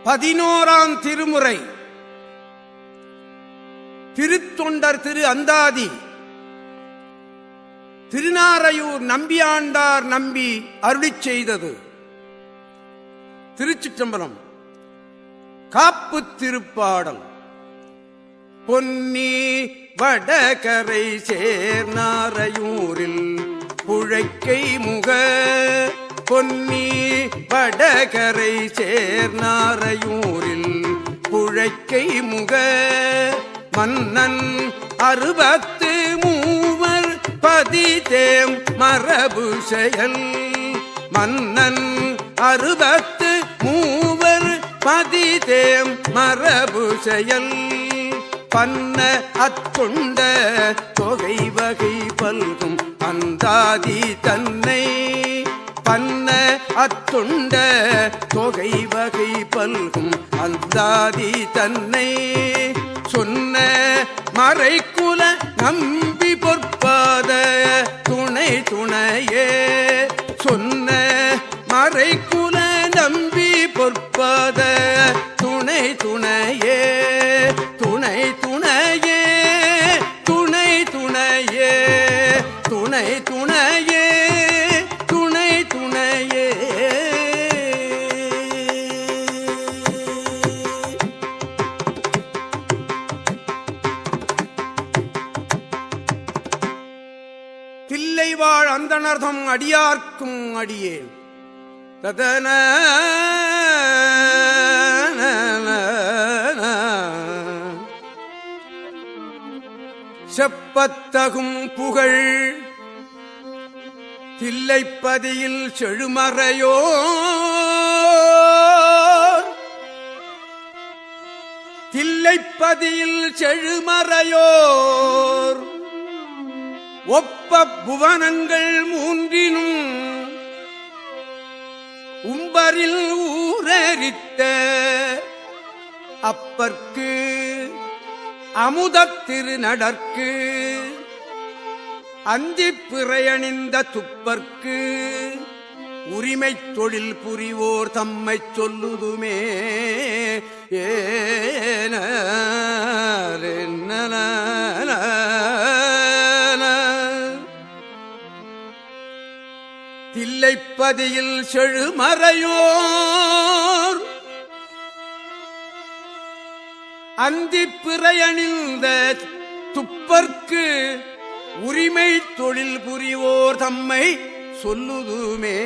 11ஆம் திருமுறை திருத்தொண்டர் திரு அந்தாதி திருநாரையூர் நம்பியாண்டார் நம்பி அருளிச் செய்தது. திருச்சிற்றம்பலம். காப்பு திருப்பாடல். பொன்னி வடகரை சேர்நாரையூரில் புழைக்கை முக பொன்னி வடகரை சேர்நாரையூரில் புழைக்கை முக மன்னன் 63 பதிதேம் மரபு செயல் மன்னன் 63 பதிதேம் மரபு செயல் பன்ன அத்தொண்ட தொகை வகை பல்கும் அந்தாதி தன்னை பன்ன அத்தொண்ட தொகை வகை பல்கும் அந்தாதி தன்னை சொன்ன மறைக்குல நம்பி பொற்பாத துணை துணையே சொன்ன மறைக்குல நம்பி பொற்பாத துணை துணையே துணை துணையே துணை துணையே துணை துணையே துணை துணையே. தில்லைவாழ் அந்தணர்தம் அடியார்க்கும் அடியேன் ததன செப்பத்தகும் புகழ் தில்லைப்பதியில் செழுமறையோ தில்லைப்பதியில் செழுமறையோர் ஒப்ப புவனங்கள் மூன்றினும் உம்பரில் ஊரரித்த அப்பற்கு அமுதத் திருநடற்கு அந்திப் பிறையணிந்த துப்பர்க்கு உரிமைத் தொழில் புரிவோர் தம்மைச் சொல்லுதுமே ஏன தில்லைப்பதியில் செழுமறையோர் அந்திப் பிறையணிந்த துப்பர்க்கு உரிமை தொழில் புரிவோர் தம்மை சொல்லுதுமே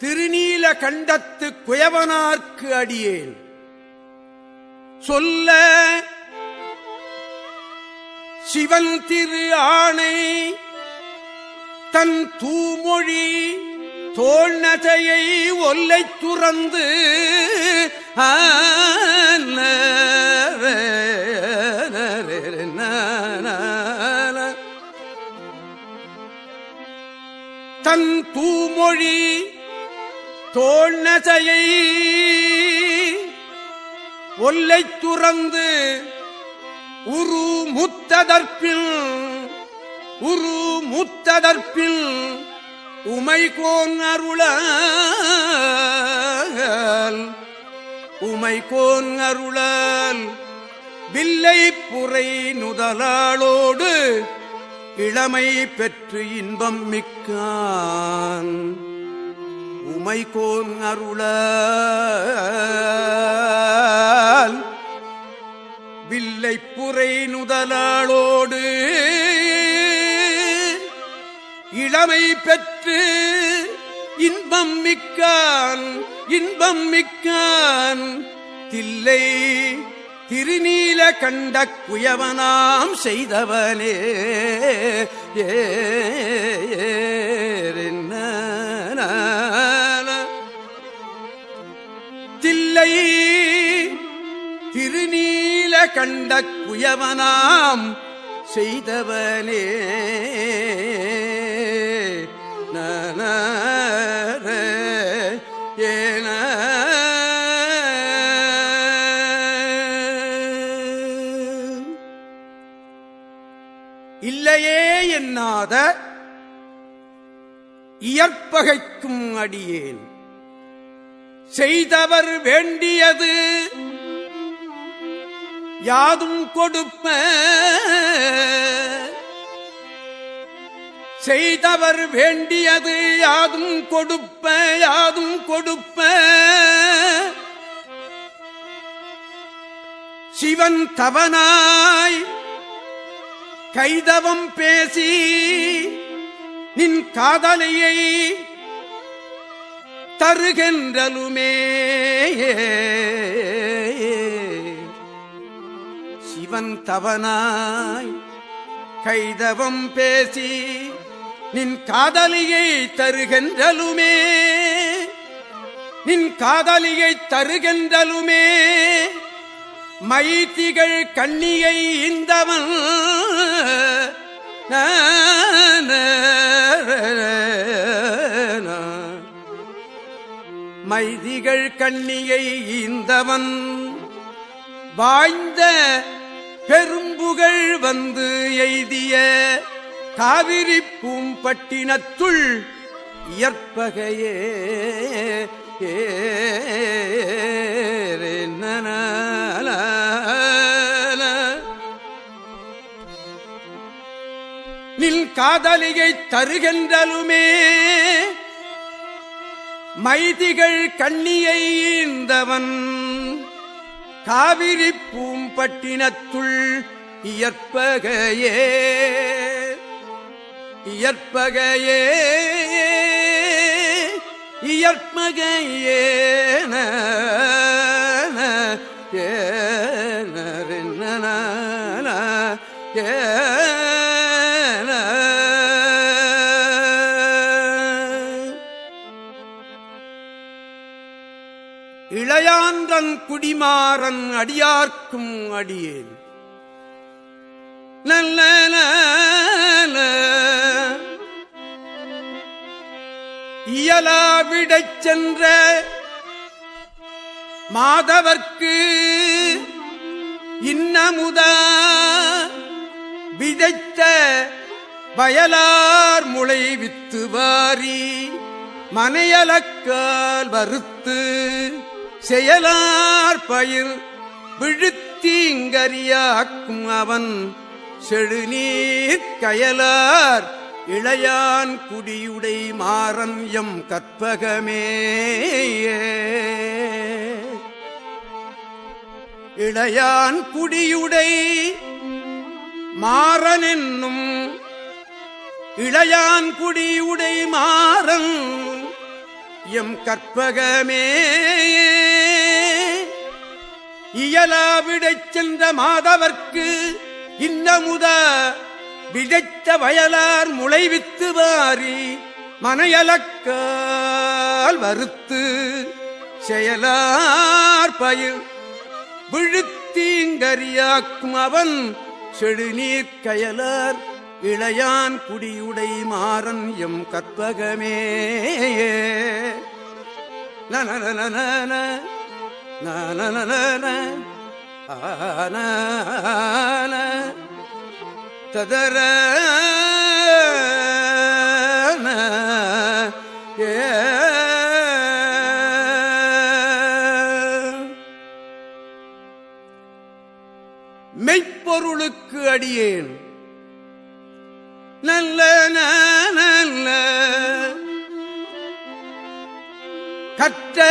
திருநீல கண்டத்து குயவனார்க்கு அடியேன் சொல்ல சிவன் திரு ஆணை தன் தூமொழி தோழ்நதையை ஒல்லை துறந்து தன் தூமொழி தோழ்நதையை ஒல்லை துறந்து உரு முத்ததற்பில் உமைகோன் அருளால் வில்லை புரை நுதலாளோடு இளமை பெற்று இன்பம் மிக்கான் உமைகோன் அருளால் வில்லை புரை நுதலாளோடு இளமை பெற்று இன்பம் மிக்கான் தில்லை திருநீல கண்ட குயவனாம் செய்தவனே தில்லை திருநீல கண்ட குயவனாம் செய்தவனே ஏன இல்லையே என்னாத இயற்பகைக்கும் அடியேன் செய்தவர் வேண்டியது யாதும் கொடுப்ப செய்தவர் வேண்டியது யாதும் கொடுப்ப யாதும் கொடுப்ப சிவன் தவனாய் கைதவம் பேசி நின் காதலியை தருகின்றலுமே சிவன் தவனாய் கைதவம் பேசி நின் காதலியை தருகின்றலுமே நின் காதலியை தருகின்றலுமே மைத்திகள் கண்ணியை இந்தவன் மைதிகள் கண்ணியை இந்தவன் வாய்ந்த பெரும்புகள் வந்து எய்திய காவிரி பூம்பட்டினத்துள் இயற்பகையே நின் காதலியை தருகின்றலுமே மைதிகள் கண்ணியை ஈந்தவன் காவிரி பூம்பட்டினத்துள் இயற்பகையே இயற்பகையே இயற்பகையே இளையான்றன் குடிமாறன் அடியார்க்கும் அடியேன் நல்ல இயலாவிடச் சென்ற மாதவர்க்கு இன்னமுதா விதைத்த வயலார் முளை வித்து வாரி மனையலக்கால் வறுத்து செயலார் பயிர் விழுத்தீங்கரியாக்கும் அவன் செழுநீர் கயலார் இளையான் குடியுடை மாறன் எம் கற்பகமே இளையான் குடியுடை மாறன் என்னும் இளையான் குடியுடை மாறன் எம் கற்பகமே இயலாவிடச் சென்ற மாதவர்க்கு இன்னமுதா விதைத்த வயலார் முளைவித்து வாரி மனையலக்கால் வறுத்து செயலார் பயிர் விழுத்தீங்கரியாக்கும் அவன் செழுநீர் கயலார் இளையான் குடியுடை மாறன் எம் கற்பகமே நன ததர மெய்ப்பொருளுக்கு அடியேன் நல்ல நல்ல கற்ற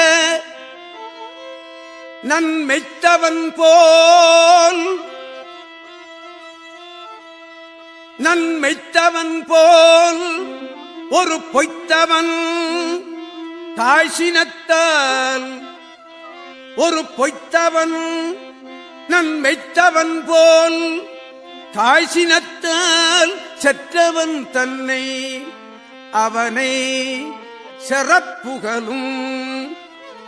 நன்மெய்த்தவன் போல் நன்மெய்த்தவன் போல் ஒரு பொய்த்தவன் தாய்சினத்தால் ஒரு பொய்த்தவன் நன்மெய்த்தவன் போல் தாய்சினத்தால் செற்றவன் தன்னை அவனை சிறப்புகழும்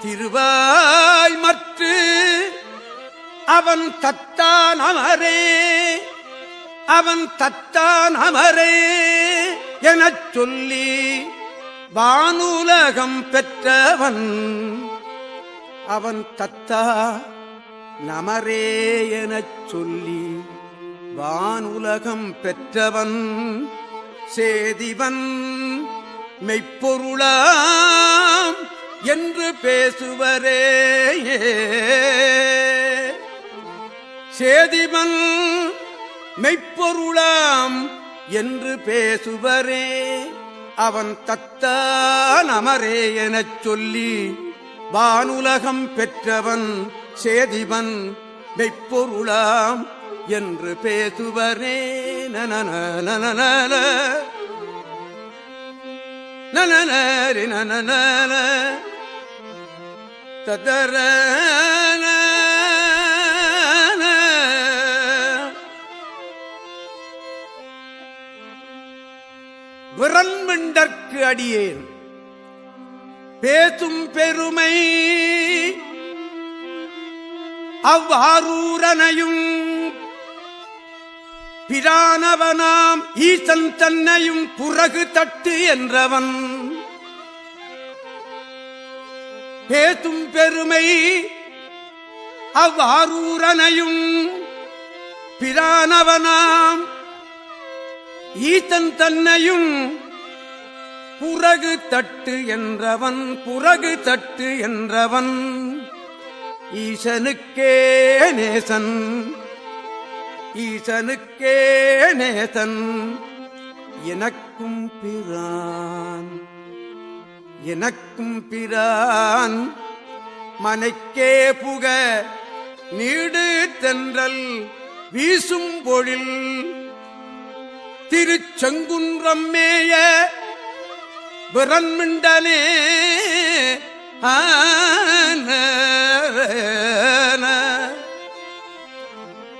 திருவாய் மற்று அவன் தத்தான் அமரே அவன் தத்தான் அமரே எனச் சொல்லி வானுலகம் பெற்றவன் அவன் தத்தா நமரே எனச் சொல்லி வானுலகம் பெற்றவன் சேதிவன் மெய்ப்பொருளாம் என்று பேசுவரே. சேதிவன் மெய்ப்பொருளாம் என்று பேசுவரே. அவன் தத்தான் அமரே எனச் சொல்லி வானுலகம் பெற்றவன் சேதிவன் மெய்ப்பொருளாம் என்று பேசுவரே. நனரி நனநல ததர விரண்மிண்டற்கு அடியேன் பேசும் பெருமை அவ்வாரூரனையும் பிரானவனாம் ஈசன் தன்னையும் புறகு தட்டு என்றவன். பேசும் பெருமை அவ்வாரூரனையும் பிரானவனாம் ஈசன் தன்னையும் புறகு தட்டு என்றவன். புறகு தட்டு என்றவன் ஈசனுக்கே நேசன். ஈசனுக்கே நேசன் எனக்கும் பிரான். எனக்கும் பிரான் மனைக்கே புக நீடு தென்றல் வீசும் பொழில் திருச்செங்குன்றம் மேய விரண்மிண்டனே.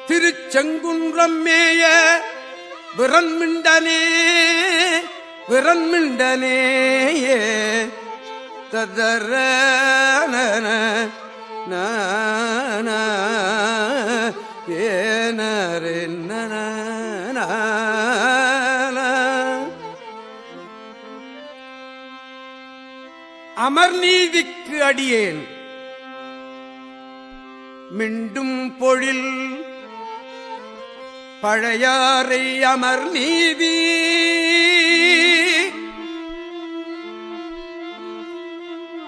திருச்செங்குன்றம் மேய விரண்மிண்டனே. விரண்மிண்டனே ததர ஏனரே. அமர்நீதிக்கு அடியேன் மிண்டும் பொழில் பழையாறை அமர்நீதி.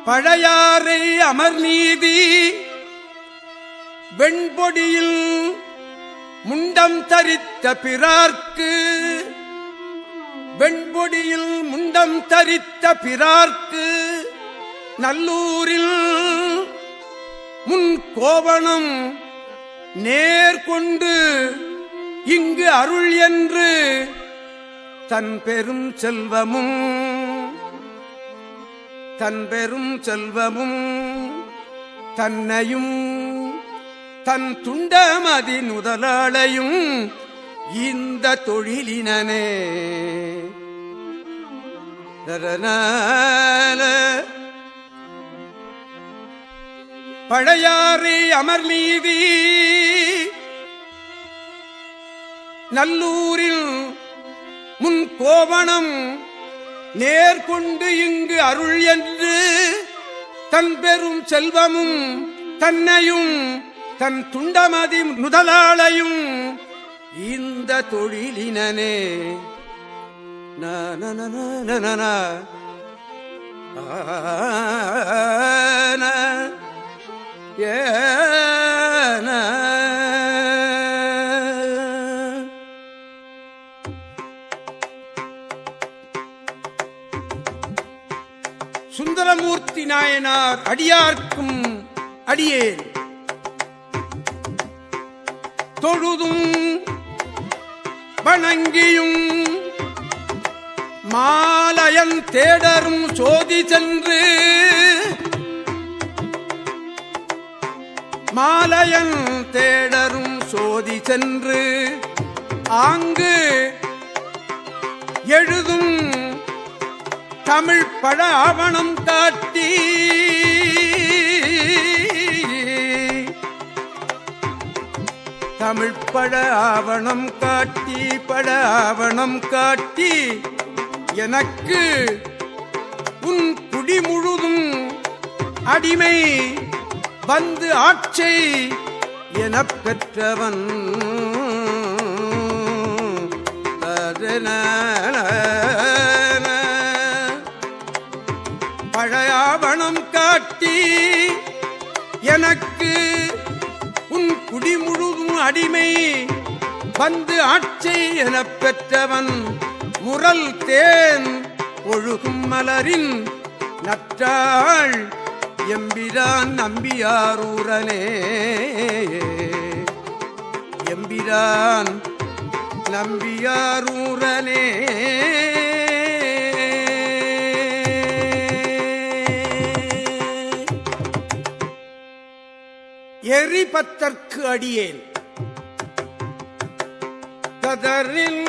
பழையாறை அமர்நீதி வெண்பொடியில் முண்டம் தரித்த பிறார்க்கு. வெண்பொடியில் முண்டம் தரித்த பிறார்க்கு நல்லூரில் முன் கோவணம் நேர்கொண்டு இங்கு அருள் என்று தன் பெரும் செல்வமும் தன் பெரும் செல்வமும் தன்னையும் தன் துண்டமதி முதலாளையும் இந்த தொழிலினே. பழையாறை அமர்நீதி நல்லூரில் முன் கோவணம் நேர்கொண்டு இங்கு அருள் என்று தன் பெரும் செல்வமும் தன்னையும் தன் துண்டமதி முதலாளையும் இந்த தொழிலினே. சுந்தரமூர்த்தி நாயனார் அடியார்க்கும் அடியேன் தொழுதும் வணங்கியும் மாலயன் தேடரும் சோதி சென்று மாலயன் தேடரும் சோதி சென்று ஆங்கு எழுதும் தமிழ் பழ ஆவணம் காட்டி தமிழ் பழ ஆவணம் காட்டி பழ ஆவணம் காட்டி எனக்கு உன் குடி முழுதும் அடிமை வந்து ஆட்சை எனப் பெற்றவன். பழையாவணம் காட்டி எனக்கு உன் குடி முழுதும் அடிமை வந்து ஆட்சி எனப் பெற்றவன் முரல் தேன் ஒழுகும் மலரின் நற்றாள் எம்பிரான் நம்பியாரூரனே எம்பிரான் நம்பியாரூரனே. எரிபத்தற்கு அடியேன் கதறில்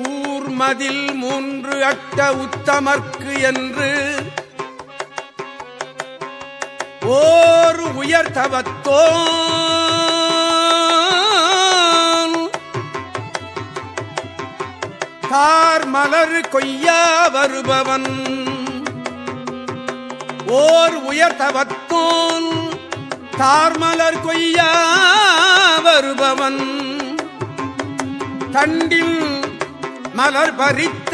ஊர்மதில் 3 அட்ட உத்தமர்க்கு என்று ஓர் உயர்தவத்தோன் கார் மலர் கொய்யா வருபவன் ஓர் உயர்தவத்தோன் தார்மலர் கொய்யா வருபவன் தண்டில் மலர் பறித்த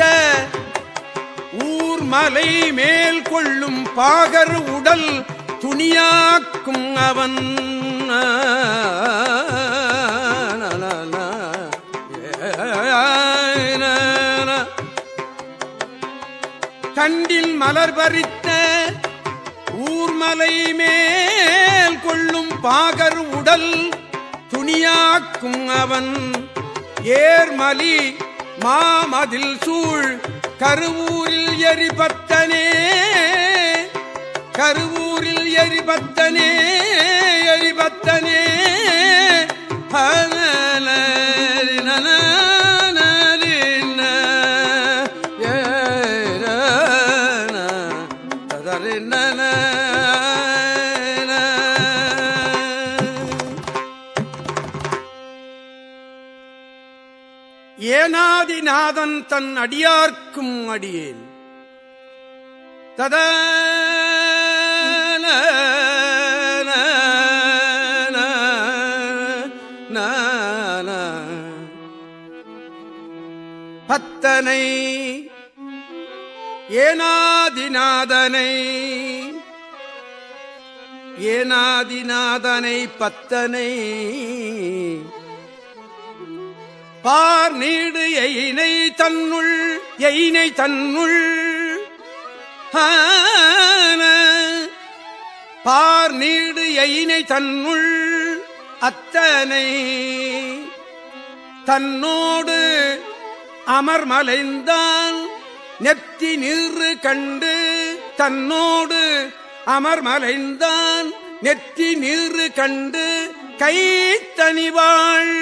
ஊர்மலை மேல் கொள்ளும் பாகர் உடல் துணியாக்கும் அவன் தண்டில் மலர் பறித்த ஊர்மலை மேல் கொள்ளும் பாகர் உடல் துணியாக்கும் அவன் ஏர்மலி மாமதில் சூழ் கருவூரில் எரிபத்தனே கருவூரில் எரிபத்தனே எரிபத்தனே ஏனாதிநாதன் தன் அடியார்க்கும் அடியேன் தத பத்தனை ஏனாதிநாதனை ஏனாதிநாதனை பத்தனை பார் நீடு எயினை தன்னுள் எயினை தன்னுள் பார் நீடு எயினை தன்னுள் அத்தனை தன்னோடு அமர்மலைந்தான் நெத்தி நீறு கண்டு தன்னோடு அமர்மலைந்தான் நெத்தி நீறு கண்டு கைத்தனிவாள்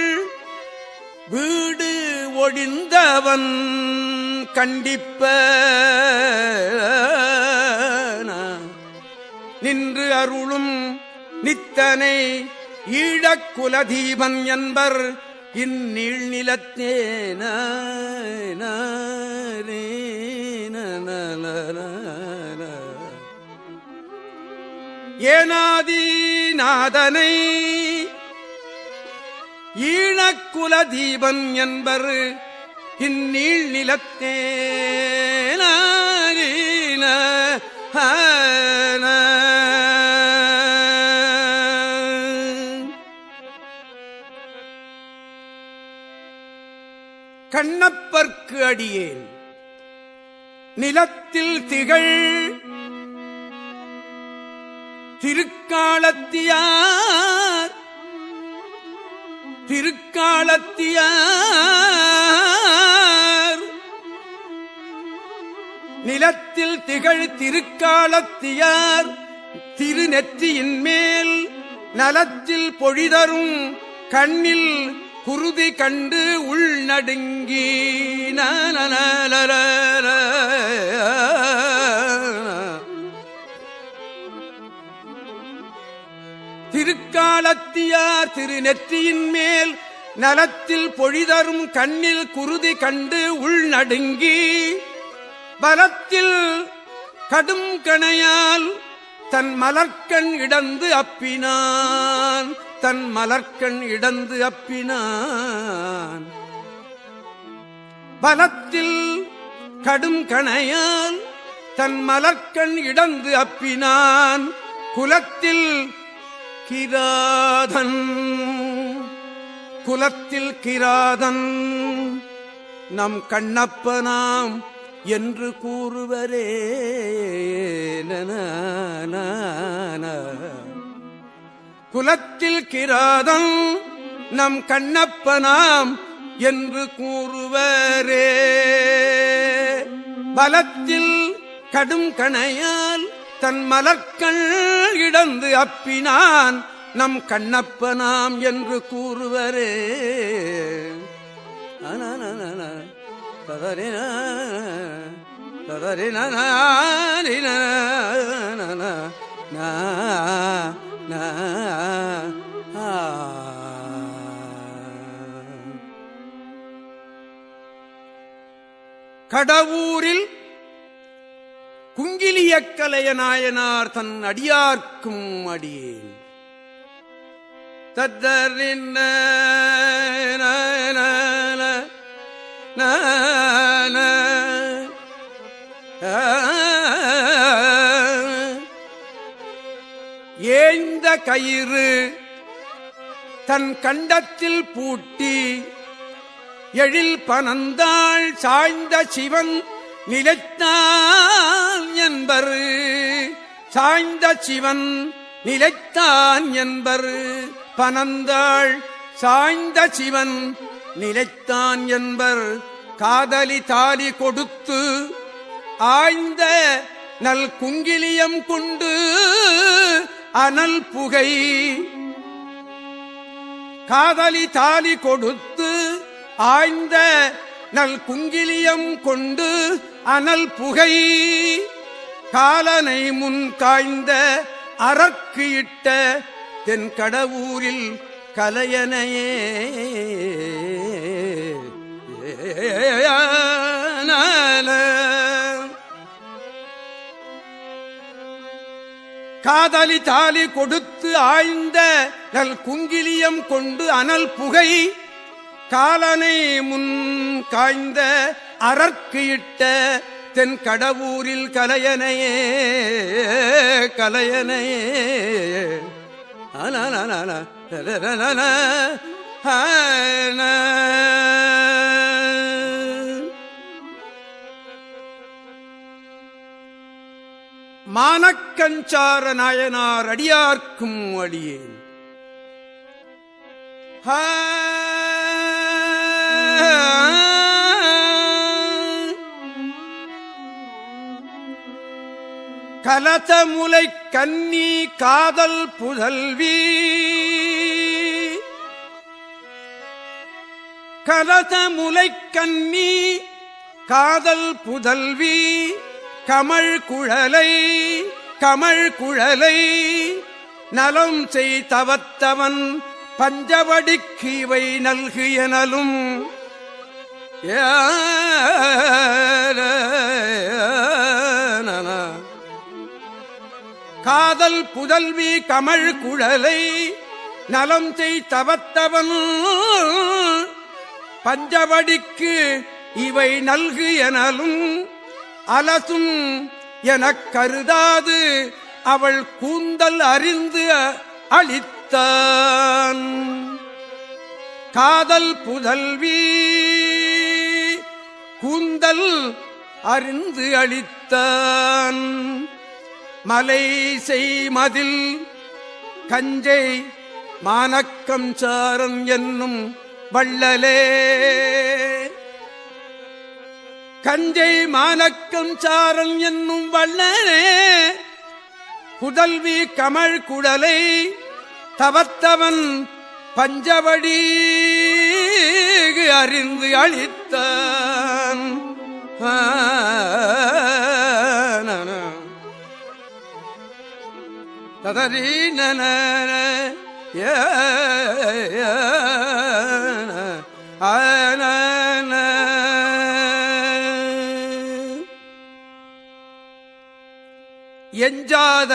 வீடு ஒழிந்தவன் கண்டிப்ப நின்று அருளும் நித்தனை ஈழக்குலதீபன் என்பர் இந்நீள் நிலத்தேன ஏனாதிநாதனை ஈழக்குலதீபன் என்பர் இந்நீள் நிலத்தேன கண்ணப்பர்க்கு அடியேன் நிலத்தில் திகழ் திருக்காலத்தியார் திருக்காலத்தியார் நிலத்தில் திகழ் திருக்காலத்தியார் திருநெற்றியின் மேல் நலத்தில் பொழிதரும் கண்ணில் குருதி கண்டு உள் நடுங்கி நாளத்தியார் திருநெற்றியின் மேல் நலத்தில் பொழிதரும் கண்ணில் குருதி கண்டு உள் நடுங்கி பலத்தில் கடும் கணையால் தன் மலர்க்கண் இடந்து அப்பினான். தன் மலர்க்கண் இடந்து அப்பினான். பலத்தில் கடும் கணையால் தன் மலர்க்கண் இடந்து அப்பினான். குலத்தில் கிராதன் குலத்தில் கிராதன் நம் கண்ணப்பனாம் என்று கூறுவரே. குலத்தில் கிராதன் நம் கண்ணப்பனாம் என்று கூறுவரே. பலத்தில் கடும் கணையால் தன் மலர்க்கண் இடந்து அப்பினான். நம் கண்ணப்பனாம் என்று கூறுவரே. கடவூரில் குங்கிலியக்கலைய நாயனார் தன் அடியார்க்கும் அடியேன். தத்தரின் ஏந்த கயிறு தன் கண்டத்தில் பூட்டி எழில் பனந்தாள் சாய்ந்த சிவன் நிலைத்தான் என்பர். சாய்ந்த சிவன் நிலைத்தான் என்பர். பனந்தாள் சாய்ந்த சிவன் நிலைத்தான் என்பர். காதலி தாலி கொடுத்து ஆய்ந்த நல் குங்கிலியம் கொண்டு அனல் புகை. காதலி தாலி கொடுத்து ஆய்ந்த நல் குங்கிலியம் கொண்டு அனல் புகை. காலனை முன் காய்ந்த அரக்கு இட்ட தென் கடவூரில் கலையனையே. காதலி தாலி கொடுத்து ஆய்ந்த நல் குங்கிலியம் கொண்டு அனல் புகை. காலனை முன் காய்ந்த அரற்கு இட்ட தென் கடவூரில் கலையனையே. கலையனையே மானக்கஞ்சார நாயனார் அடியார்க்கும் அடியேன். கலதமுலை கன்னி காதல் புதல்வி. கலதமுலை கன்னி காதல் புதல்வி. கமழ் குழலை கமழ் குழலை நலம் செய் தவத்தவன் பஞ்சவடிக்கு இவை நல்கு எனலும். காதல் புதல்வி கமழ் குழலை நலம் செய் தவத்தவன் பஞ்சவடிக்கு இவை நல்கு எனலும். அலசும் எனக் கருதாது அவள் கூந்தல் அறிந்து அளித்தான். காதல் புதல்வி கூந்தல் அறிந்து அளித்தான். மலை செய் மதில் கஞ்சை மானக்கம் சாரன் என்னும் வள்ளலே. கஞ்சை மானக்கம் சாரன் என்னும் வள்ளலே. புதல்வி கமழ் குடலை தவத்தவன் பஞ்சவடி அறிந்து அளித்தான். ததறி நன எஞ்சாத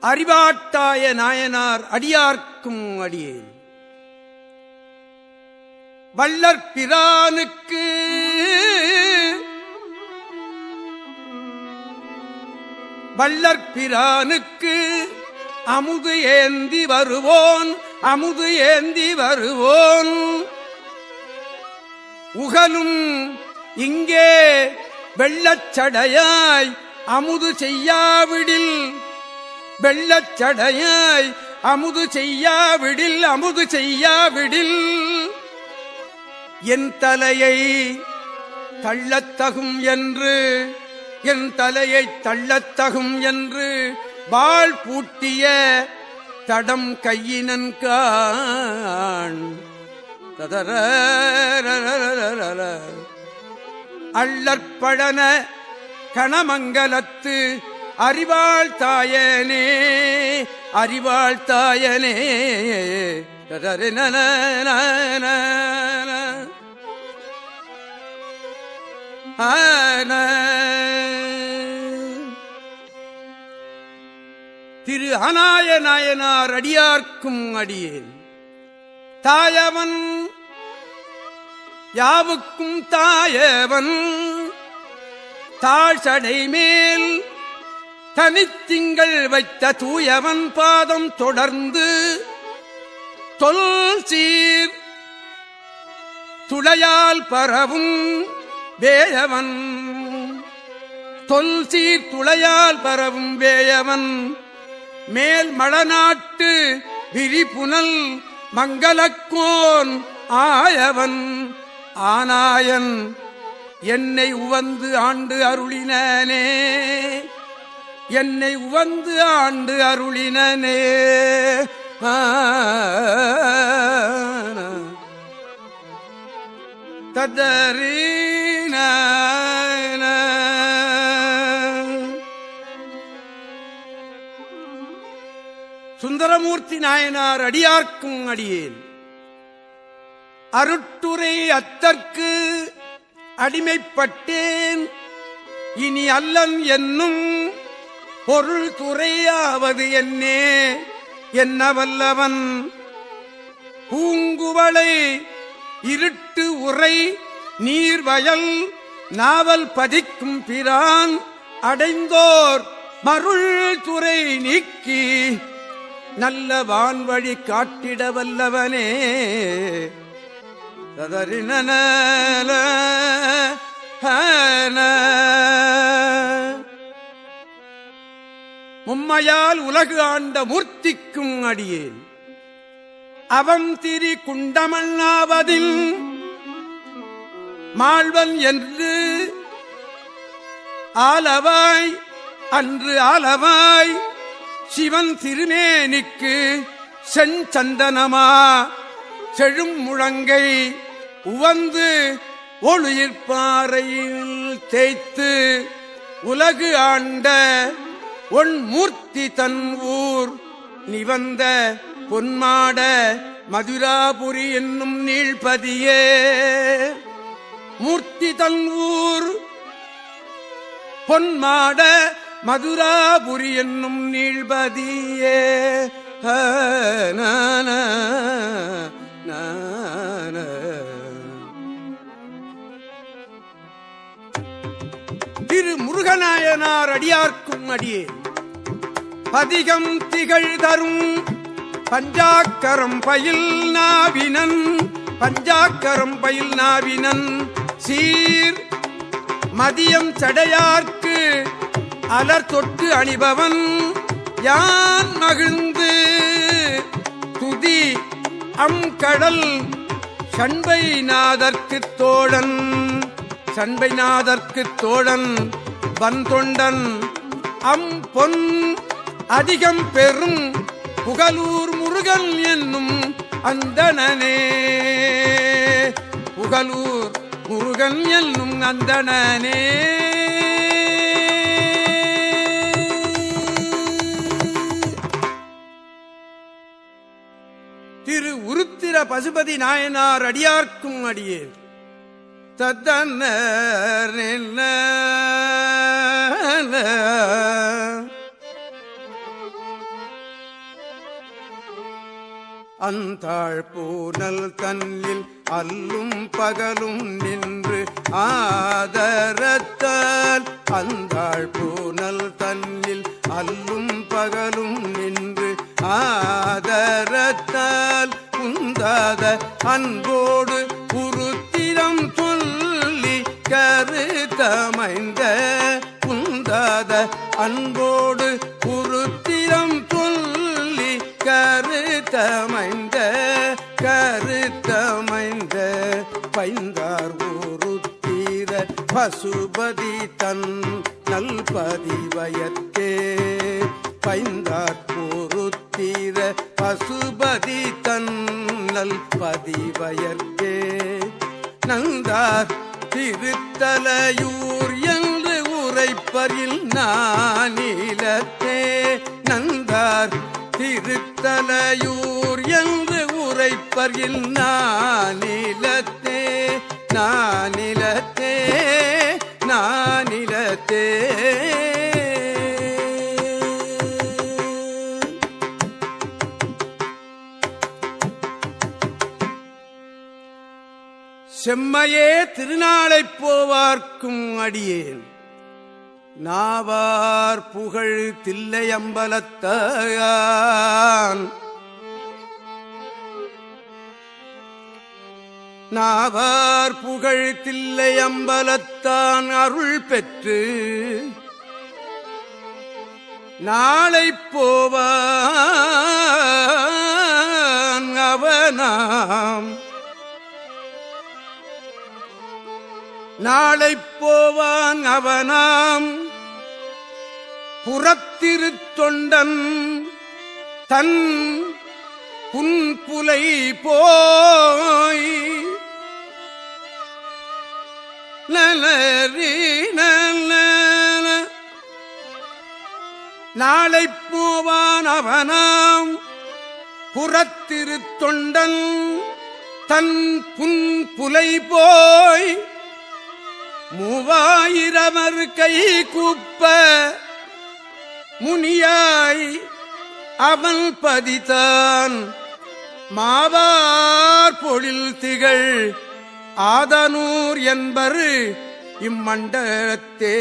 அறிவாட்டாய நாயனார் அடியார்க்கும் அடியேன் வள்ளற்பிரானுக்கு வள்ளற்பிரானுக்கு அமுது ஏந்தி வருவோன் அமுது ஏந்தி வருவோன் உகலும் இங்கே வெள்ளச்சடையாய் அமுது செய்யாவிடில் வெள்ளச்சடையாய் அமுது செய்யாவிடில் அமுது செய்யாவிடில் என் தலையை தள்ளத்தகும் என்று என் தலையை தள்ளத்தகும் என்று வாள் பூட்டிய தடம் கையினன் காண் ததர அள்ளற்பழன கணமங்கலத்து அறிவாள் தாயனே அறிவாள் தாயனே திரு அநாய நாயனார் அடியார்க்கும் அடியேன் தாயவன் யாவுக்கும் தாயவன் தாழ்சடை மேல் தனித்திங்கள் வைத்த தூயவன் பாதம் தொடர்ந்து தொல் சீர் துளையால் பரவும் வேயவன் தொல் சீர் துளையால் பரவும் வேயவன் மேல் மழநாட்டு விரிபுனல் மங்களக்கோன் ஆயவன் ஆனாயன் என்னை உவந்து ஆண்டு அருளினனே என்னை உவந்து ஆண்டு அருளினனே ததரீன சுந்தரமூர்த்தி நாயனார் அடியார்க்கும் அடியேன் அருட்டுரை அத்தற்கு அடிமைப்பட்டேன் இனி அல்லன் என்னும் பொருள் துறையாவது என்னே என்ன வல்லவன் பூங்குவளை இருட்டு உரை நீர்வயல் நாவல் பதிக்கும் பிரான் அடைந்தோர் மருள் துறை நீக்கி நல்ல வான்வழி காட்டிட வல்லவனே ததறினன மும்மையால் உலகு ஆண்ட மூர்த்திக்கும் அடியேன் அவம் திரி குண்டமண்ணாவதில் மாழ்வன் என்று ஆலவாய் அன்று ஆலவாய் சிவன் திருமேனிக்கு செஞ்சந்தனமா செழும் முழங்கை உவந்து ஒளியிற்பாறையில் தேய்த்து உலகு ஆண்ட ஒன் மூர்த்தி தன் ஊர் நிவந்த பொன்மாட மதுராபுரி என்னும் நீழ்பதியே மூர்த்தி தன் ஊர் பொன்மாட மதுராபுரி என்னும் நீழ்பதியே திரு முருகநாயனார் அடியார்க்கும் அடியே பதிகம் திகழ் தரும் பஞ்சாக்கரம் பயில் நாவினன் பஞ்சாக்கரம் பயில் நாவினன் சீர் மதியம் சடையார்க்கு அலர் தொட்டு அணிபவன் யான் மகிழ்ந்து துதி அம்கடல் சண்பைநாதர்க்குத் தோழன் சண்பைநாதர்க்குத் தோழன் வந்தொண்டன் அம் பொன் அதிகம் பெறும் புகலூர் முருகன் என்னும் அந்தணனே புகலூர் முருகன் என்னும் அந்தணனே பசுபதி நாயனார் அடியார்க்கும் அடியேன். தத்தன்ன அந்தாள் பூனல் தன்னில் அல்லும் பகலும் நின்று ஆதரத்தால் அந்தாள் பூனல் தன்னில் அல்லும் பகலும் நின்று ஆதரத்தால் உந்தாத அன்போடு உருத்திரம் சொல்லி கருத்தமைந்த உந்தாத அன்போடு உருத்திரம் சொல்லி கருத்தமைந்த பைந்தார் உருத்தீர பசுபதி தன் நல்பதிவயத்தே பைந்தார் உருத்தீர பசுபதி தன் நல்பதிவயத்தே நந்தார் திருத்தலையூர் என்று உரைப்பரில் நானிலத்தே நந்தார் திருத்தலையூர் என்று உரைப்பரில் நானிலத்தே நானிலத்தே நானிலத்தே செம்மையே திருநாளைப் போவார்க்கும் அடியேன் நாவார் புகழ் தில்லையம்பலத்தான் நாவார் புகழ் தில்லையம்பலத்தான் அருள் பெற்று நாளை போவான் அவனாம் நாளை போவான் அவனாம் புறத்திருத்தொண்டன் தன் புன்புலை போய் நாளை போவான் அவனாம் புறத்திருத்தொண்டன் தன் புன்புலை போய் மூவாயிரமர் கை கூப்ப முனியாய் அவன் பதித்தான் மாவார் பொழில் திகழ் ஆதனூர் என்பர் இம்மண்டலத்தே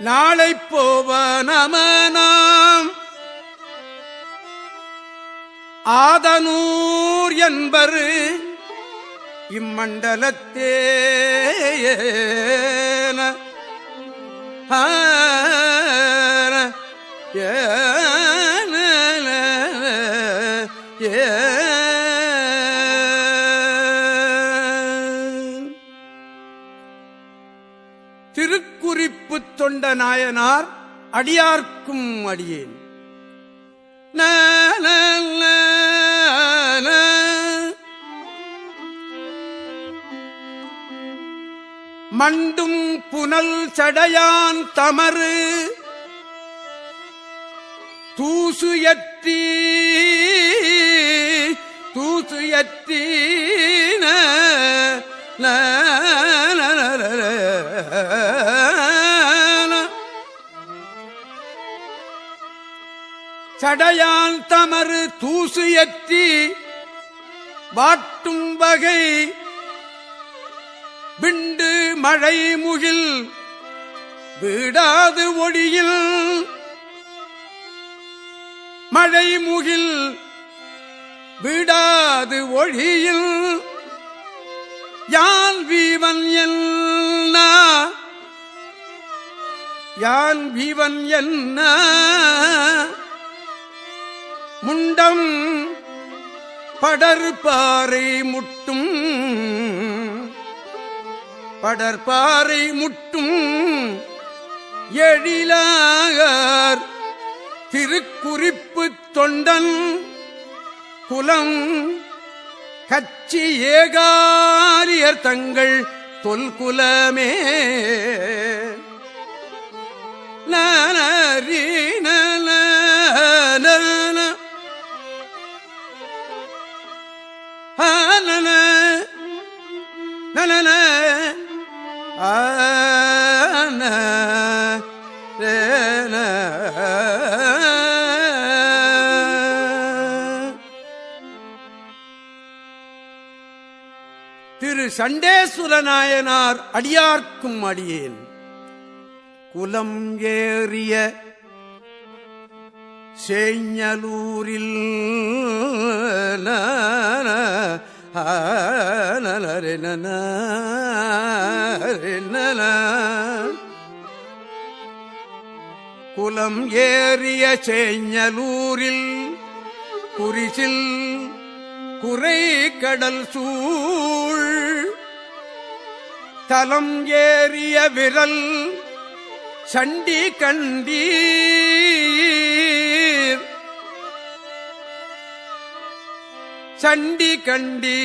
நாளை போவனமனாம் ஆதனூர் என்பர் இம்மண்டலத்தே திருக்குறிப்பு தொண்ட நாயனார் அடியார்க்கும் அடியேன் மண்டும் புனல் சடையான் தமறு தூசுயற்றி சடையான் தமறு தூசுயற்றி வாட்டும் வகை விண்டு மழை முகில் விடாது ஒளியில் மழை முகில் விடாது ஒளியில் யான் வீவன் என்ன யான் வீவன் என்ன முண்டம் படர்பாறை முட்டும் படர்பாறை முட்டும் எழிலார் திருக்குறிப்பு தொண்டன் குலம் கச்சி ஏகாரியர் தங்கள் தொல்குலமே நரி நல நன திரு சண்டேசுர நாயனார் அடியார்க்கும் அடியேன். குலம் ஏறிய சேஞ்சலூரில் குலம் ஏறிய சேஞ்சலூரில் குறிசில் குறை கடல் சூழ் தலம் ஏறிய விரல் சண்டி கண்டீர் சண்டி கண்டீர்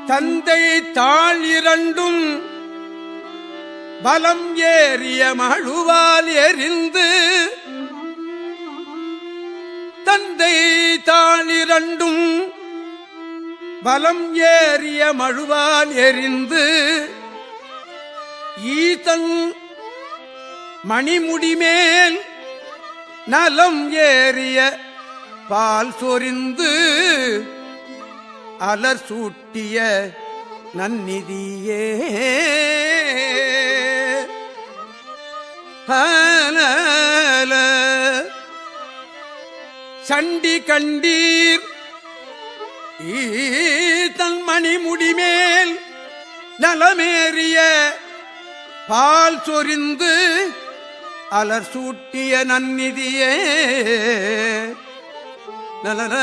தந்தை தாழ் இரண்டும் பலம் ஏறிய மழுவால் எரிந்து தந்தை தாழ் இரண்டும் பலம் ஏறிய மழுவால் எரிந்து ஈதன் மணிமுடிமேல் நலம் ஏறிய பால் சொரிந்து அலர் சூட்டிய நன்னிதியே சண்டி கண்டீர் ஈதன் மணிமுடிமேல் நலமேறிய பால் சொரிந்து அலர் சூட்டிய நன்னிதியே நலன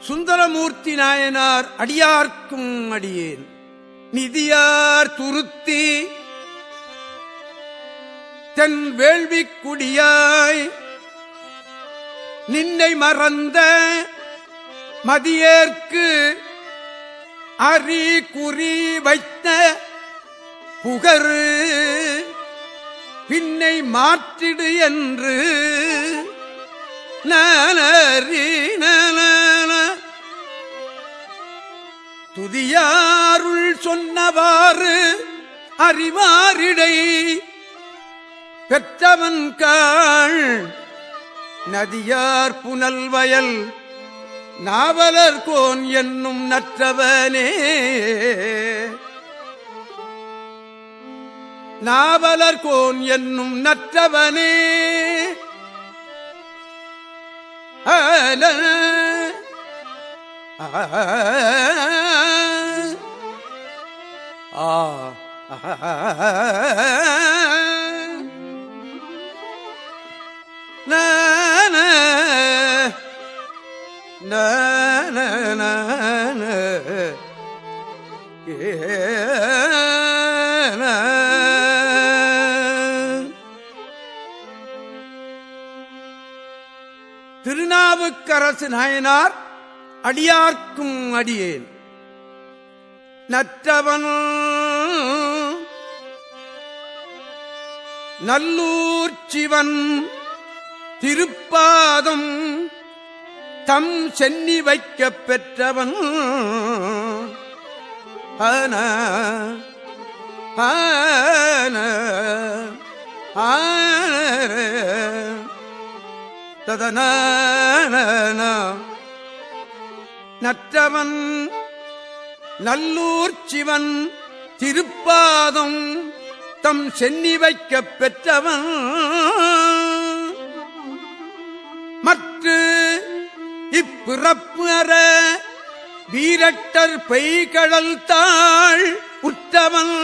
சுந்தரமூர்த்தி நாயனார் அடியார்க்கும் அடியேன். நிதியார் துருத்தி தென் வேள்விக் குடியாய் நின்னை மறந்த மதியேற்கு அரி குறி வைத்த புகரு பின்னை மாற்றிடு என்று நலரி நல துதியாருள் சொன்னவாறு அறிவாரிடை பெற்றவன் காள் நதியார் புனல் வயல் நாவலர் கோன் என்னும் நற்றவனே நாவலர் கோன் என்னும் நற்றவனே திருநாவுக்கரசு நாயனார் அடியார்க்கும் அடியேன். நற்றவன் நல்லூர் சிவன் திருப்பாதம் தம் சென்னி வைக்கப் பெற்றவன் ஆன ஆன ததன நற்றவன் நல்லூர் சிவன் திருப்பாதம் தம் சென்னி வைக்கப் பெற்றவன் மற்ற இப்பிறப்பு அற வீரட்டர் பெய்கடல் தாழ் உற்றவன்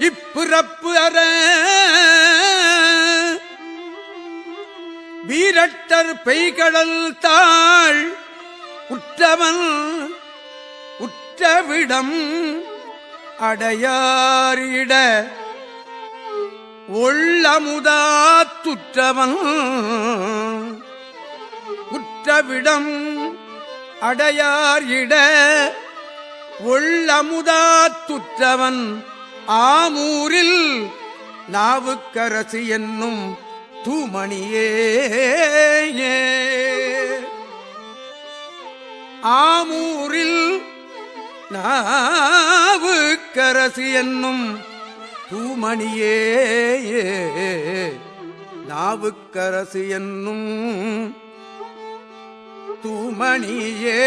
இப்பிறப்பு அற வீரட்டர் பெய்கடல் தாழ் உற்றவன் உற்றவிடம் அடையாரிட ஒள்ளமுதாத்துற்றவன் உற்றவிடம் அடையாரிட ஒள்ளமுதாத்துற்றவன் ஆமூரில் நாவுக்கரசு என்னும் தூமணியே ஆமூரில் நாவுக்கரசு என்னும் தூமணியே நாவுக்கரசு என்னும் தூமணியே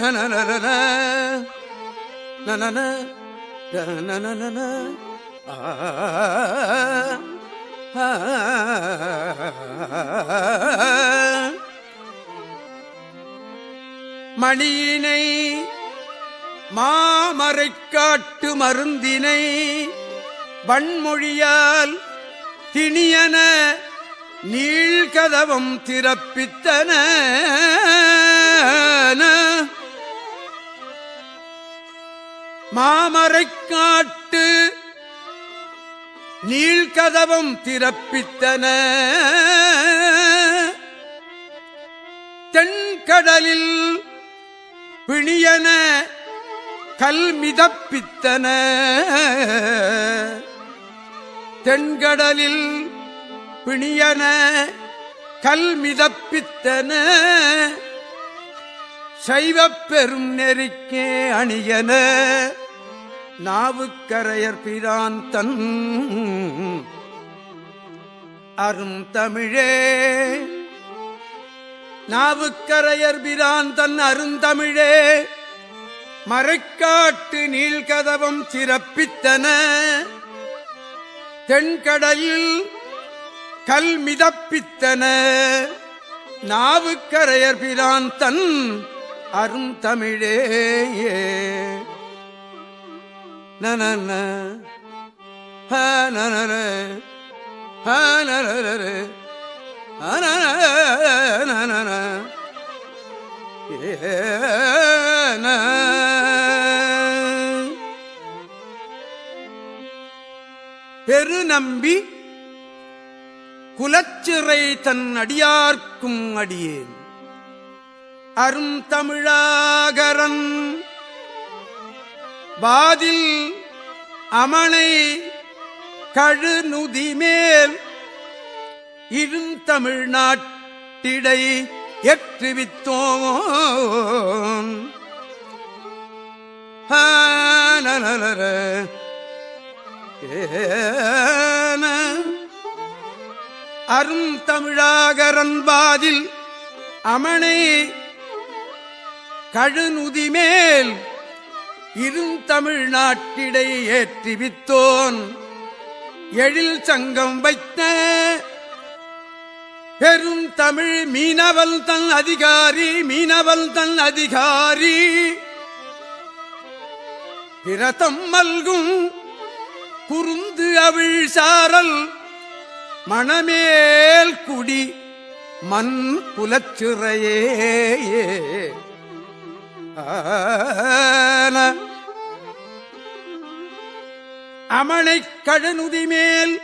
நனநன நனன நனநன மணியினை மாமரைக்காட்டு மருந்தினை வன்மொழியால் திணியன நீழ்கதவம் திறப்பித்தன மாமரைக்காட்டு நீழ்கதவம் திறப்பித்தன தென்கடலில் பிணியன கல்மிதப்பித்தன தென்கடலில் பிணியன கல்மிதப்பித்தன சைவப் பெரும் நெறிக்கே அணியன நாவுக்கரையர் பிரான் தன் அருந்தமிழே நாவுக்கரையர் பிரான் தன் அருந்தமிழே மறைக்காட்டு நீள்கதவம் சிறப்பித்தன தென்கடலில் கல்மிதப்பித்தன நாவுக்கரையர் பிரான் தன் அருந்தமிழே நனன ஹனன ஹனன ஹனன பெருநம்பி குலச்சிறை தன் அடியார்க்கும் அடியேன் அருந்தமிழாகரன் வாதில் அமனை கழுநுதிமேல் இருந்தமிழ்நாட்டிடை ஏற்றுவித்தோன் அருந்தமிழாகரன் வாதில் அமனை கழுநுதிமேல் இருந்தமிழ்நாட்டிடை ஏற்றுவித்தோன் எழில் சங்கம் வைத்த பெரும் தமிழ் மீனவல் தன் அதிகாரி மீனவல் தன் அதிகாரி பிரதம் மல்கும் குறுந்து அவிழ் சாரல் மணமேல் குடி மண் குலச்சிறையே அமனைக் கழுநுதிமேல்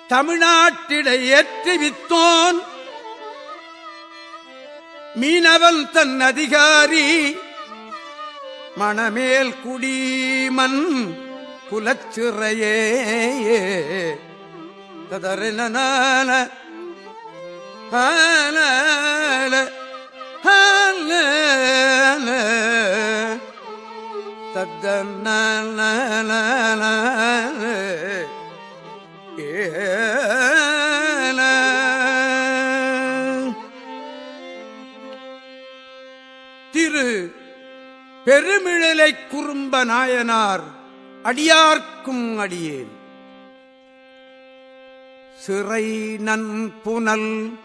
தமிழ்நாட்டிடை ஏற்றுவித்தோன் மீனவன் தன் அதிகாரி மணமேல் குடிமன் குலச்சிறையே ததறின தத்தன திரு பெருமிழலை குறும்ப நாயனார் அடியார்க்கும் அடியேன் சிறை நன்புனல்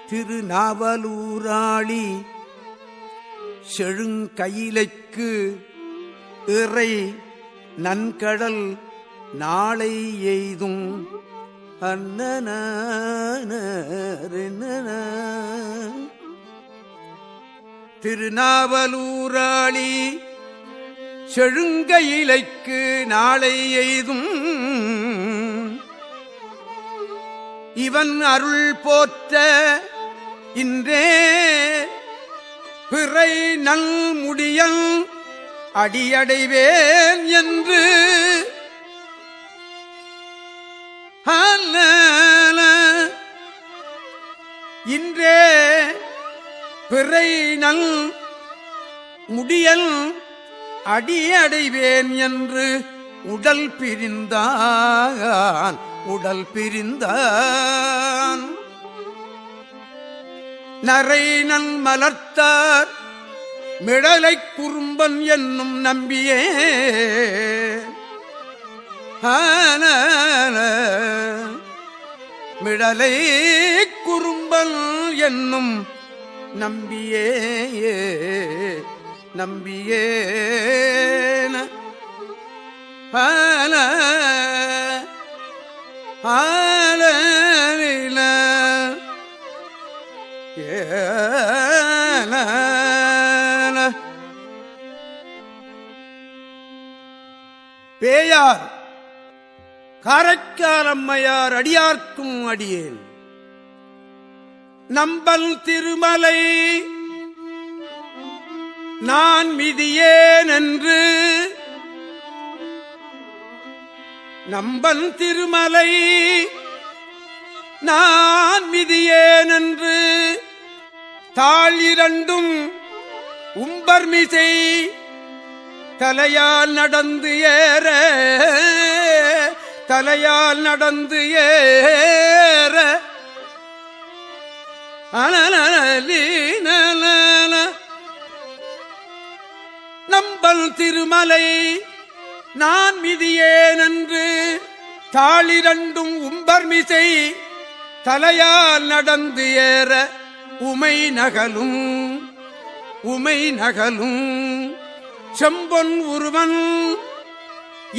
திருநாவலூராளி செழுங்கயிலைக்கு இறை நன்கடல் நாளை எய்தும் அன்னன திருநாவலூராளி செழுங்கயிலைக்கு நாளை எய்தும் இவன் அருள் போற்ற இன்றே பிறை நல் முடியல் அடியடைவேன் என்று இன்றே பிறை நல் முடியல் அடியடைவேன் என்று உடல் பிரிந்தான் நரை நல் மலர்த்தார் மிடலை குறும்பன் என்னும் நம்பியே மிடலை குறும்பன் என்னும் நம்பியே பேயார் காரைக்கால் அம்மையார் அடியார்க்கும் அடியேன் நம்பல் திருமலை நான் மிதியேன் என்று நம்பல் திருமலை நான் மிதியேன் என்று தாழ் இரண்டும் உம்பர்மிசை தலையால் நடந்து ஏற நம்பல் திருமலை நான் மிதியேன் என்று தாளிரண்டும் உம்பர்மிசை தலையால் நடந்து ஏற உமை நகலும் செம்பொன் உருவன்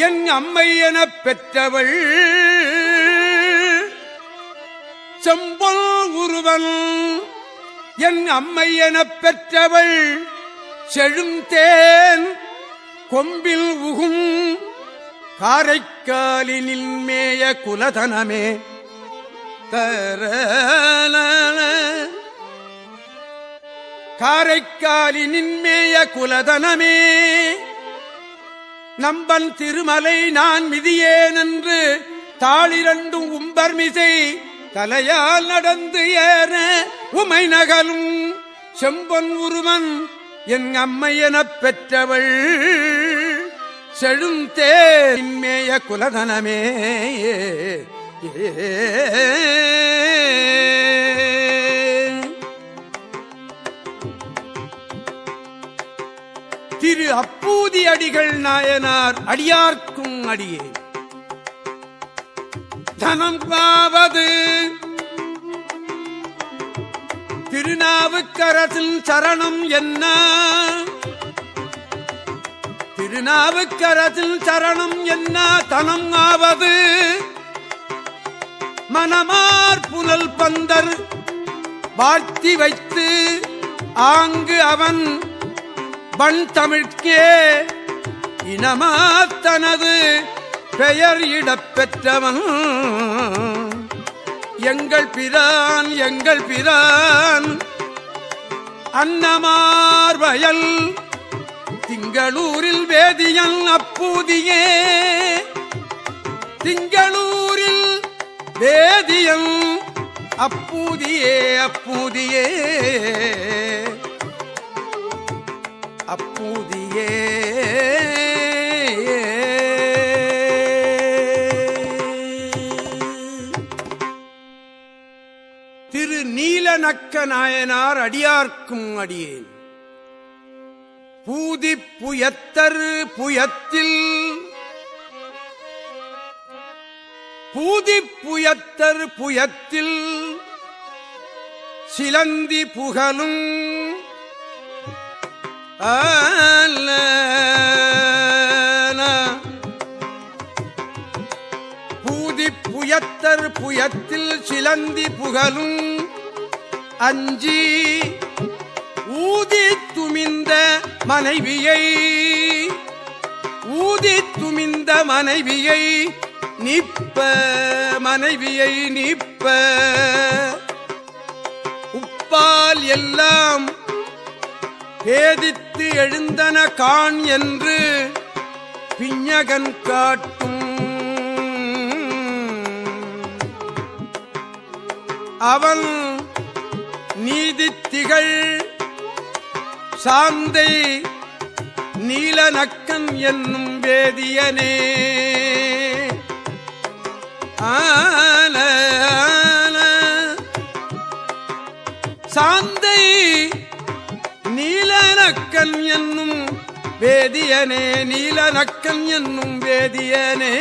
என் அம்மை எனப் பெற்றவள் செம்பொன் உருவன் என் அம்மை எனப் பெற்றவள் செழுந்தேன் கொம்பில் உகும் காரைக்காலினில் மேய குலதனமே காரைக்காலினின் மேய குலதனமே நம்பன் திருமலை நான் மிதியேன் என்று தாளிரண்டும் உம்பர்மிசை தலையால் நடந்து ஏற உமை நகலும் செம்பொன் உருவன் என் அம்மை எனப் பெற்றவள் செழுந்தேன் மேய குலதனமே திரு அப்பூதி அடிகள் நாயனார் அடியார்க்கும் அடியே தனம் பாவது திருநாவுக்கரசின் சரணம் என்ன திருநாவுக்கரசின் சரணம் என்ன தனம் ஆவது மனமார் புனல் பந்தர் வாழ்த்தி வைத்து ஆங்கு அவன் பண் தமிழ்க்கே இனமா தனது பெயர் இடப்பெற்றவன் எங்கள் பிரான் அன்னமார் வயல் திங்களூரில் வேதியன் அப்பூதியே திங்களூரில் வேதியன் அப்பூதியே திரு நீலநக்க நாயனார் அடியார்க்கும் அடியேன் பூதி புயத்தர் புயத்தில் சிலந்தி புகழும் பூதிப்புயத்தர் புயத்தில் சிலந்தி புகழும் அஞ்சி ஊதி துமிந்த மனைவியை ஊதி துமிந்த மனைவியை நிற்ப மனைவியை நிற்ப உப்பால் எல்லாம் பேதித்து எழுந்தன காண் என்று பிஞகன் காட்டும் அவன் நீதித்திகள் சாந்தை நீலநக்கன் என்னும் வேதியனே சாந்தை நீலநக்கன் என்னும் வேதியனே நீலநக்கன் என்னும் வேதியனே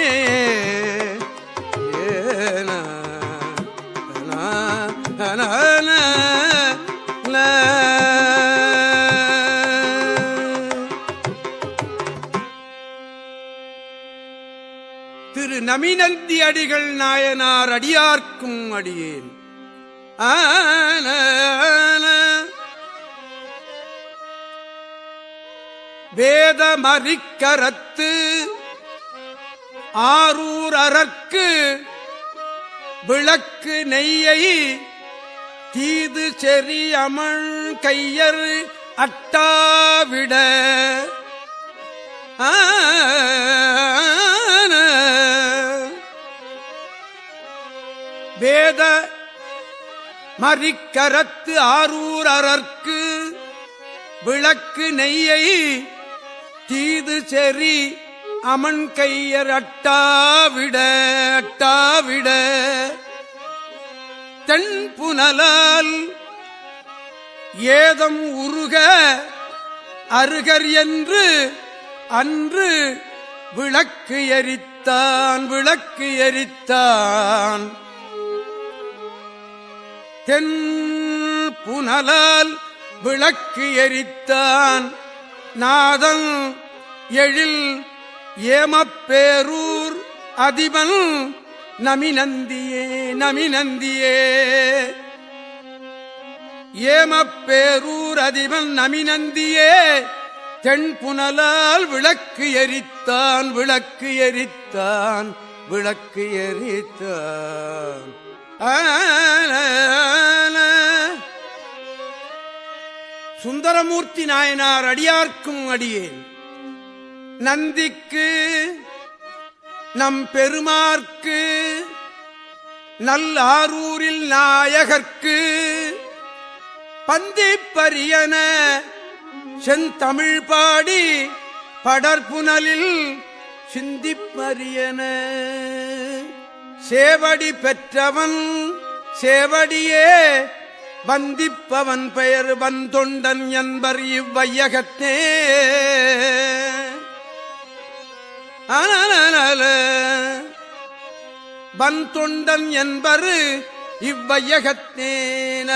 திரு நமிநந்தி அடிகள் நாயனார் அடியார்க்கும் அடியேன். வேதமறிக்கரத்து ஆரூர் அரற்கு விளக்கு நெய்யை தீது செறி அமள் கையர் அட்டாவிட வேத மறிக்கரத்து ஆரூர் அரற்கு விளக்கு நெய்யை தீது செறி அமன் கையர் அட்டாவிட அட்டாவிட தென்புனலால் ஏதம் உருக அருகர் என்று அன்று விளக்கு எரித்தான் விளக்கு எரித்தான் தென் புனலால் விளக்கு எரித்தான் நாதன் எழில் ஏமப்பேரூர் அதிபன் நமிநந்தியே நமிநந்தியே ஏமப்பேரூர் அதிபன் நமிநந்தியே தென்புனலால் விளக்கு எரித்தான் விளக்கு எரித்தான் விளக்கு எரித்தான். சுந்தரமூர்த்தி நாயனார் அடியார்க்கும் அடியேன். நந்திக்கு நம் பெருமார்க்கு நல்லாரூரில் நாயகர்க்கு பந்திப்பரியன செந்தமிழ் பாடி படற்புனலில் சிந்திப்பரியன சேவடி பெற்றவன் சேவடியே வந்திப்பவன் பெயர் வந்தொண்டன் என்பர் இவ்வையகத்தே. வந்தொண்டன் என்பர் இவ்வையகத்தேன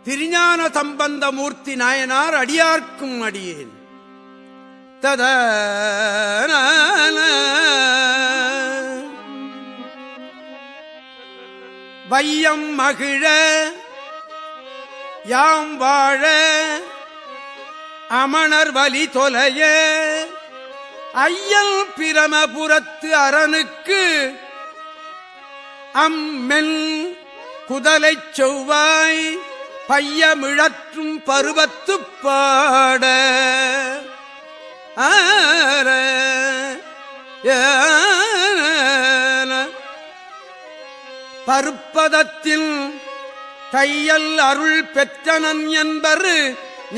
திருஞான சம்பந்த மூர்த்தி நாயனார் அடியார்க்கும் அடியேன். தத வையம் மகிழ யாம் வாழ அமணர் வலி தொலைய ஐயல் பிரமபுரத்து அரணுக்கு அம்மென் குதலைச் செவ்வாய் பையமிழற்றும் பருவத்து பாட பருப்பதத்தில் தையல் அருள் பெற்றனன் என்பர்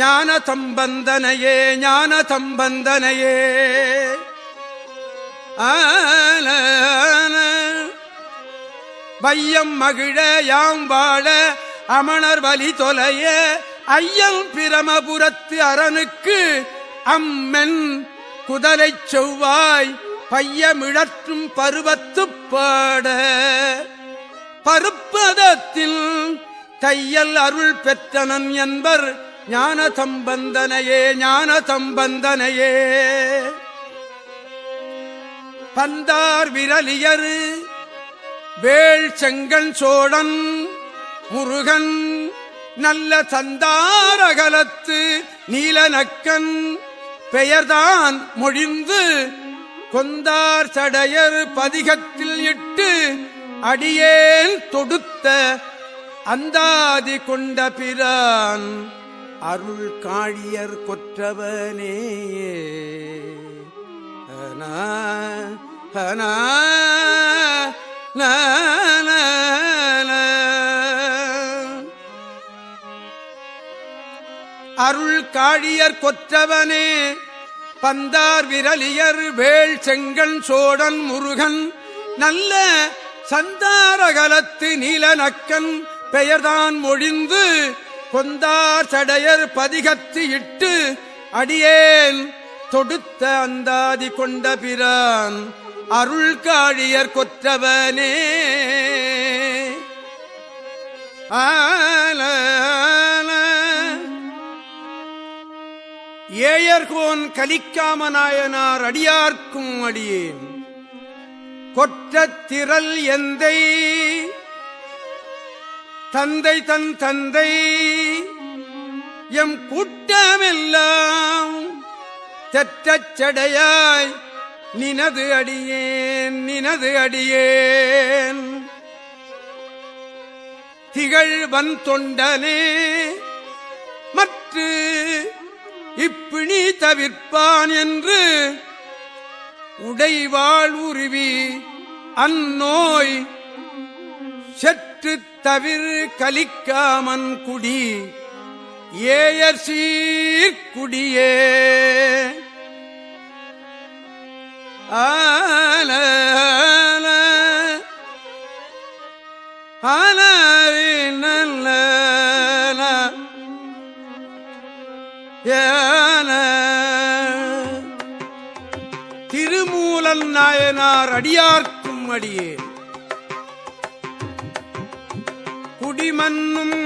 ஞான சம்பந்தனையே ஞான சம்பந்தனையே. வையம் மகிழ யாம் வாழ அமணர் வலி தொலைய ஐயல் பிரமபுரத்து அரணுக்கு அம்மென் குதலைச் செவ்வாய் பையமிழற்றும் பருவத்து பாட பருப்பதத்தில் தையல் அருள் பெற்றனன் என்பர் ஞான சம்பந்தனையே ஞான சம்பந்தனையே பந்தார் விரலியர் வேள் செங்கண் சோழன் முருகன் நல்ல சந்தாரகலத்து நீலநக்கன் பெயர்தான் மொழிந்து கொந்தார் சடையர் பதிகத்தில் இட்டு அடியேன் தொடுத்த அந்தாதி கொண்ட பிரான் அருள் காழியர் கொற்றவனே. அருள் காழியர் கொற்றவனே பந்தார் விரலியர் வேள் செங்கண் சோழன் முருகன் நல்ல சந்தாரகலத்து நீலநக்கன் பெயர்தான் மொழிந்து கொந்தார் சடையர் பதிகத்து இட்டு அடியேன் தொடுத்த அந்தாதி கொண்ட பிரான் அருள் காழியர் கொற்றவனே. ஏயர்கோன் கலிக்காமநாயனார் அடியார்க்கும் அடியேன் கொற்றத்திரல் எந்தை தந்தை தன் தந்தை எம் கூட்டமெல்லாம் தெற்றச் சடையாய் நினது அடியேன் நினது அடியேன் திகழ்வன் தொண்டனே மற்ற இப்பிணி தவிர்ப்பான் என்று உடைவாள் உருவி அந்நோய் செற்று தவிர் கலிக்காமன் குடி ஏயர் சீர்குடியே. ஆல ஆல நல்ல திருமூலன் நாயனார் அடியார்க்கும் அடியே குடிமன்னும்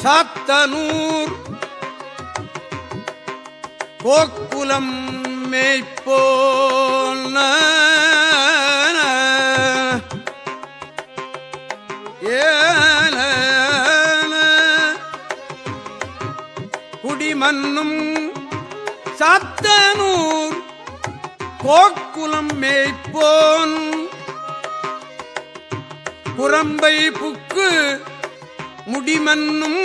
சாத்தனூர் கோக்குலம் மேய்ப்போல் குடிமன்னும் சாத்தனூர் கோக்குலம் மேய்ப்போன் புறம்பை புக்கு முடிமன்னும்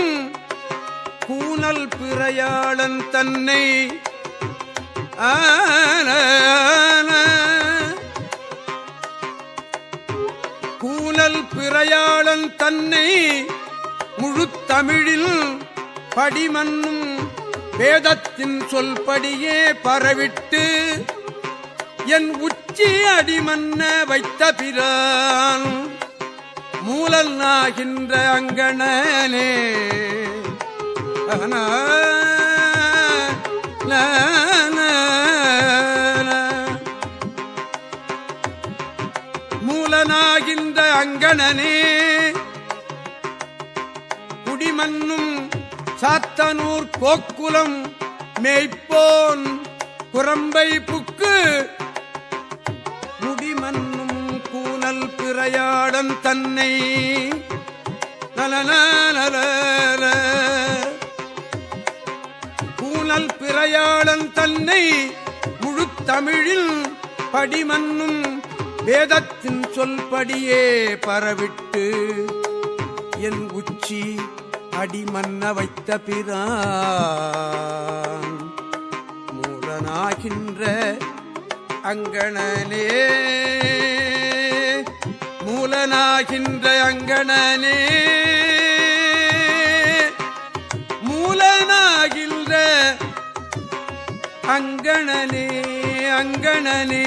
கூனல் பிறையாளன் தன்னை கூனல் பிறையாளன் தன்னை முழுத்தமிழில் படிமன்னும் வேதத்தின் சொல்படியே பரவிட்டு என் உச்சி அடிமன்ன வைத்த பிரான் மூலல் நாகின்ற அங்கணனே. மூலனாகின்ற அங்கணனே குடிமன்னும் சாத்தனூர் கோக்குலம் மேய்ப்போன் குரம்பை புக்கு முடிமன்னும் கூனல் பிறையாடன் தன்னை கூனல் பிறையாளன் தன்னை முழுத்தமிழில் படிமன்னும் வேதத்தின் சொல்படியே பரவிட்டு என் உச்சி அடிமன்ன வைத்த பிரான் மூலனாகின்ற அங்கணனே மூலனாகின்ற அங்கணனே மூலனாகின்ற அங்கணனே அங்கணனே